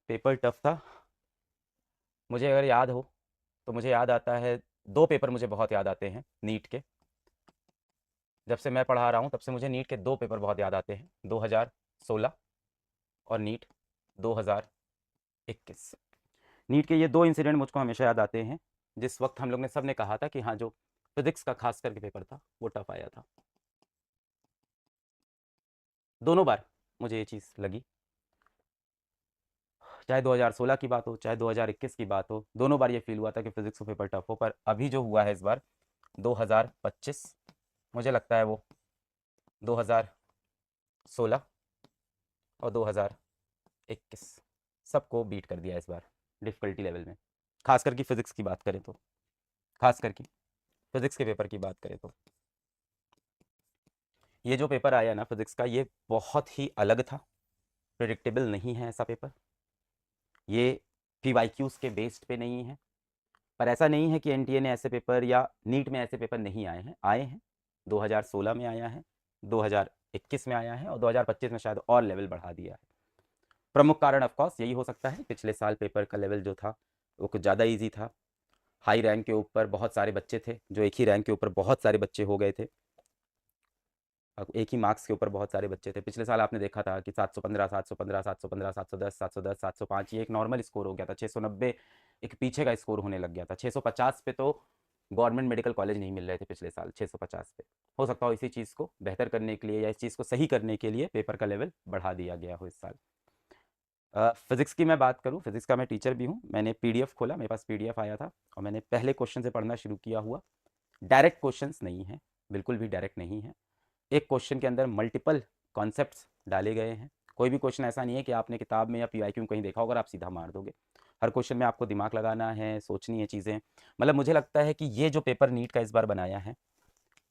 Paper tough था। मुझे अगर याद हो तो मुझे याद आता है, दो पेपर मुझे बहुत याद आते हैं नीट के। जब से मैं पढ़ा रहा हूँ तब से मुझे नीट के दो पेपर बहुत याद आते हैं, 2016 और नीट 2021। नीट के ये दो इंसिडेंट मुझको हमेशा याद आते हैं, जिस वक्त हम लोग ने सब ने कहा था कि हाँ, जो फिजिक्स का खास करके पेपर था वो टफ आया था। दोनों बार मुझे ये चीज़ लगी, चाहे 2016 की बात हो चाहे 2021 की बात हो, दोनों बार ये फील हुआ था कि फिजिक्स का पेपर टफ हो। पर अभी जो हुआ है इस बार 2025, मुझे लगता है वो 2016 और 2021 सबको बीट कर दिया इस बार डिफ़िकल्टी लेवल में। खास करके फिजिक्स की बात करें तो, खास करके फिजिक्स के पेपर की बात करें तो ये जो पेपर आया ना फिजिक्स का, ये बहुत ही अलग था। प्रिडिक्टेबल नहीं है ऐसा पेपर। ये पीवाईक्यूज के बेस्ड पे नहीं है। पर ऐसा नहीं है कि एनटीए ने ऐसे पेपर या नीट में ऐसे पेपर नहीं आए हैं, आए हैं। 2016 में आया है, 2021 में आया है और 2025 में शायद और लेवल बढ़ा दिया है। प्रमुख कारण ऑफ कोर्स यही हो सकता है, पिछले साल पेपर का लेवल जो था वो कुछ ज़्यादा ईजी था। हाई रैंक के ऊपर बहुत सारे बच्चे थे, जो एक ही रैंक के ऊपर बहुत सारे बच्चे हो गए थे। एक ही मार्क्स के ऊपर बहुत सारे बच्चे थे। पिछले साल आपने देखा था कि 715 715 715 710 710 705 ये एक नॉर्मल स्कोर हो गया था। 690 एक पीछे का स्कोर होने लग गया था। 650 पे तो गवर्नमेंट मेडिकल कॉलेज नहीं मिल रहे थे पिछले साल। 650 पे हो सकता हो इसी चीज़ को बेहतर करने के लिए या इस चीज़ को सही करने के लिए पेपर का लेवल बढ़ा दिया गया हो इस साल। फिजिक्स की मैं बात करूं, फिजिक्स का मैं टीचर भी हूं। मैंने पीडीएफ खोला, मेरे पास पीडीएफ आया था और मैंने पहले क्वेश्चन से पढ़ना शुरू किया हुआ। डायरेक्ट क्वेश्चंस नहीं है, बिल्कुल भी डायरेक्ट नहीं है। एक क्वेश्चन के अंदर मल्टीपल कॉन्सेप्ट्स डाले गए हैं। कोई भी क्वेश्चन ऐसा नहीं है कि आपने किताब में या पीवाईक्यू में कहीं देखा होगा और आप सीधा मार दोगे। हर क्वेश्चन में आपको दिमाग लगाना है, सोचनी है चीज़ें। मतलब मुझे लगता है कि ये जो पेपर नीट का इस बार बनाया है,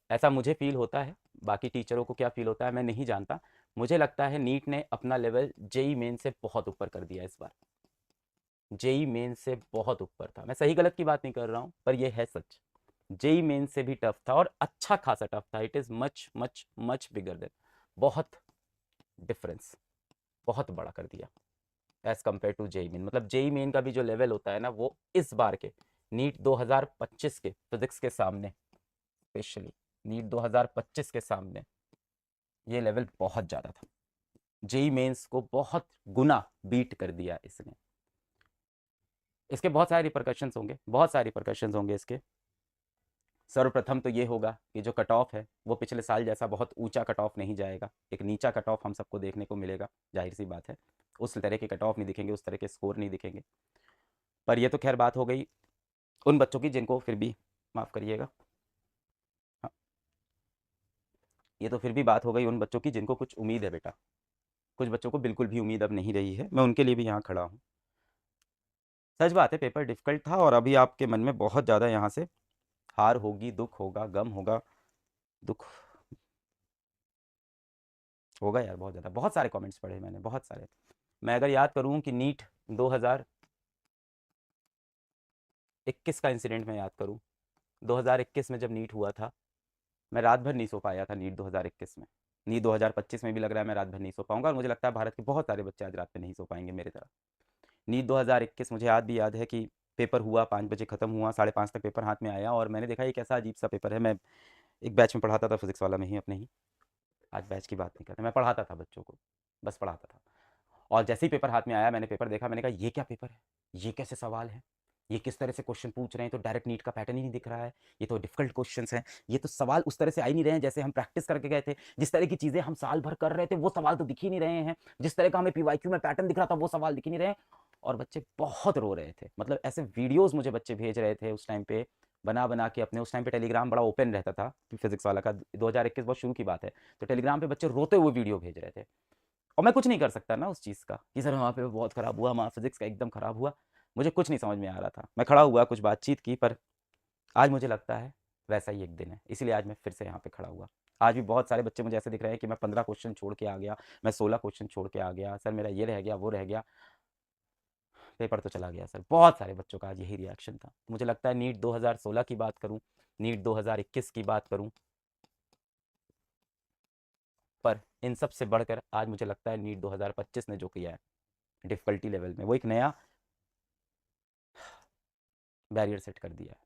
ऐसा मुझे फील होता है। बाकी टीचरों को क्या फील होता है मैं नहीं जानता। मुझे लगता है नीट ने अपना लेवल जेई मेन से बहुत ऊपर कर दिया इस बार। जेई मेन से बहुत ऊपर था। मैं सही गलत की बात नहीं कर रहा हूँ, पर यह है सच। जेई मेन से भी टफ था और अच्छा खासा टफ था। It is much much much bigger than, बहुत डिफरेंस, बहुत बड़ा कर दिया as compare to JEE main. मतलब जेई मेन का भी जो लेवल होता है ना, वो इस बार के नीट 2025 के फिजिक्स के सामने, स्पेशली नीट 2025 के सामने ये लेवल बहुत ज़्यादा था। जेई मेंस को बहुत गुना बीट कर दिया इसने। इसके बहुत सारे रिपरकशंस होंगे, बहुत सारे रिपरकशंस होंगे इसके। सर्वप्रथम तो ये होगा कि जो कट ऑफ है वो पिछले साल जैसा बहुत ऊंचा कट ऑफ नहीं जाएगा। एक नीचा कट ऑफ हम सबको देखने को मिलेगा, जाहिर सी बात है। उस तरह के कट ऑफ नहीं दिखेंगे, उस तरह के स्कोर नहीं दिखेंगे। पर ये तो खैर बात हो गई उन बच्चों की जिनको फिर भी, माफ़ करिएगा, हाँ, ये तो फिर भी बात हो गई उन बच्चों की जिनको कुछ उम्मीद है बेटा। कुछ बच्चों को बिल्कुल भी उम्मीद अब नहीं रही है, मैं उनके लिए भी यहाँ खड़ा हूँ। सच बात है, पेपर डिफिकल्ट था और अभी आपके मन में बहुत ज़्यादा यहाँ से हार होगी, दुख होगा, गम होगा। दुख होगा यार, बहुत ज़्यादा। बहुत सारे कमेंट्स पढ़े मैंने, बहुत सारे। मैं अगर याद करूँ कि नीट 2021 का इंसिडेंट मैं याद करूँ, 2021 में जब नीट हुआ था, मैं रात भर नहीं सो पाया था नीट 2021 में। नीट 2025 में भी लग रहा है मैं रात भर नहीं सो पाऊंगा और मुझे लगता है भारत के बहुत सारे बच्चे आज रात में नहीं सो पाएंगे मेरी तरह। नीट 2021 मुझे आज भी याद है कि पेपर हुआ, 5 बजे ख़त्म हुआ, 5:30 तक पेपर हाथ में आया और मैंने देखा ये कैसा अजीब सा पेपर है। मैं एक बैच में पढ़ाता था, फिजिक्स वाला में ही अपने ही। आज बैच की बात नहीं करते, मैं पढ़ाता था बच्चों को, बस पढ़ाता था। और जैसे ही पेपर हाथ में आया, मैंने पेपर देखा, मैंने कहा ये क्या पेपर है, ये कैसे सवाल है, ये किस तरह से क्वेश्चन पूछ रहे हैं। तो डायरेक्ट नीट का पैटर्न ही नहीं दिख रहा है, ये तो डिफिकल्ट क्वेश्चंस हैं। ये तो सवाल उस तरह से आ ही नहीं रहे हैं जैसे हम प्रैक्टिस करके गए थे। जिस तरह की चीज़ें हम साल भर कर रहे थे वो सवाल तो दिख ही नहीं रहे हैं। जिस तरह का हमें पीवाईक्यू में पैटर्न दिख रहा था वो सवाल दिख ही नहीं रहे हैं। और बच्चे बहुत रो रहे थे। मतलब ऐसे वीडियोस मुझे बच्चे भेज रहे थे उस टाइम पे, बना बना के अपने। उस टाइम पे टेलीग्राम बड़ा ओपन रहता था फिजिक्स वाला का, 2021 बहुत शुरू की बात है। तो टेलीग्राम पे बच्चे रोते हुए वीडियो भेज रहे थे और मैं कुछ नहीं कर सकता ना उस चीज़ का कि सर वहाँ पे बहुत ख़राब हुआ, वहाँ फिजिक्स का एकदम ख़राब हुआ। मुझे कुछ नहीं समझ में आ रहा था। मैं खड़ा हुआ, कुछ बातचीत की, पर आज मुझे लगता है वैसा ही एक दिन है, इसीलिए आज मैं फिर से यहाँ पे खड़ा हुआ। आज भी बहुत सारे बच्चे मुझे ऐसे दिख रहे हैं कि मैं 15 क्वेश्चन छोड़ के आ गया, मैं 16 क्वेश्चन छोड़ के आ गया, सर मेरा ये रह गया, वो रह गया, पेपर तो चला गया सर। बहुत सारे बच्चों का आज यही रिएक्शन था। मुझे लगता है नीट 2016 की बात करूँ, नीट 2021 की बात करूँ, पर इन सब से बढ़कर आज मुझे लगता है नीट 2025 ने जो किया है डिफ़िकल्टी लेवल में, वो एक नया बैरियर सेट कर दिया है।